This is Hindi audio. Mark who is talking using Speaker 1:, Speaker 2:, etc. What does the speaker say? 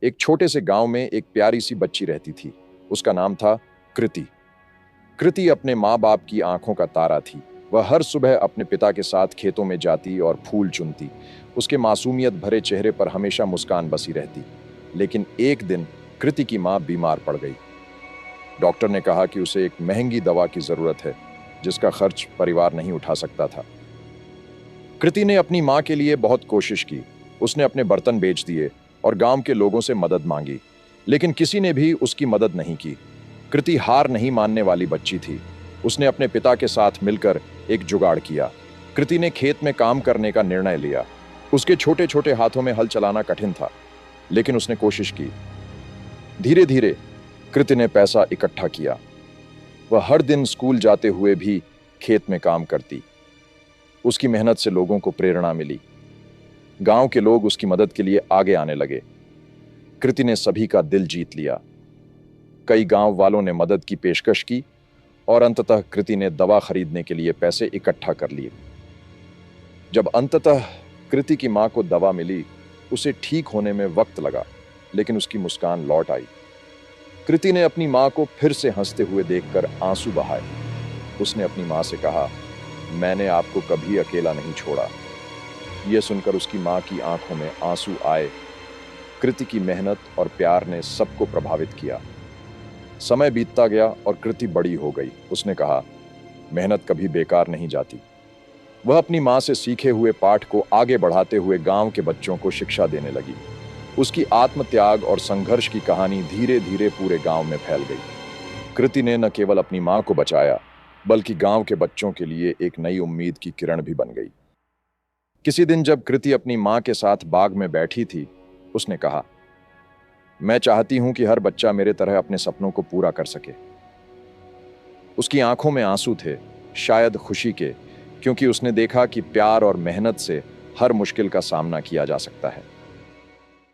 Speaker 1: एक छोटे से गांव में एक प्यारी सी बच्ची रहती थी। उसका नाम था कृति। कृति अपने माँ बाप की आंखों का तारा थी। वह हर सुबह अपने पिता के साथ खेतों में जाती और फूल चुनती। उसके मासूमियत भरे चेहरे पर हमेशा मुस्कान बसी रहती। लेकिन एक दिन कृति की माँ बीमार पड़ गई। डॉक्टर ने कहा कि उसे एक महंगी दवा की जरूरत है, जिसका खर्च परिवार नहीं उठा सकता था। कृति ने अपनी माँ के लिए बहुत कोशिश की। उसने अपने बर्तन बेच दिए और गांव के लोगों से मदद मांगी, लेकिन किसी ने भी उसकी मदद नहीं की। कृति हार नहीं मानने वाली बच्ची थी। उसने अपने पिता के साथ मिलकर एक जुगाड़ किया। कृति ने खेत में काम करने का निर्णय लिया। उसके छोटे छोटे हाथों में हल चलाना कठिन था, लेकिन उसने कोशिश की। धीरे धीरे कृति ने पैसा इकट्ठा किया। वह हर दिन स्कूल जाते हुए भी खेत में काम करती। उसकी मेहनत से लोगों को प्रेरणा मिली। गांव के लोग उसकी मदद के लिए आगे आने लगे। कृति ने सभी का दिल जीत लिया। कई गांव वालों ने मदद की पेशकश की और अंततः कृति ने दवा खरीदने के लिए पैसे इकट्ठा कर लिए। जब अंततः कृति की मां को दवा मिली, उसे ठीक होने में वक्त लगा, लेकिन उसकी मुस्कान लौट आई। कृति ने अपनी मां को फिर से हंसते हुए देखकर आंसू बहाए। उसने अपनी मां से कहा, मैंने आपको कभी अकेला नहीं छोड़ा। यह सुनकर उसकी मां की आंखों में आंसू आए। कृति की मेहनत और प्यार ने सबको प्रभावित किया। समय बीतता गया और कृति बड़ी हो गई। उसने कहा, मेहनत कभी बेकार नहीं जाती। वह अपनी मां से सीखे हुए पाठ को आगे बढ़ाते हुए गांव के बच्चों को शिक्षा देने लगी। उसकी आत्मत्याग और संघर्ष की कहानी धीरे धीरे पूरे गांव में फैल गई। कृति ने न केवल अपनी मां को बचाया, बल्कि गांव के बच्चों के लिए एक नई उम्मीद की किरण भी बन गई। किसी दिन जब कृति अपनी मां के साथ बाग में बैठी थी, उसने कहा, मैं चाहती हूं कि हर बच्चा मेरे तरह अपने सपनों को पूरा कर सके। उसकी आंखों में आंसू थे, शायद खुशी के, क्योंकि उसने देखा कि प्यार और मेहनत से हर मुश्किल का सामना किया जा सकता है।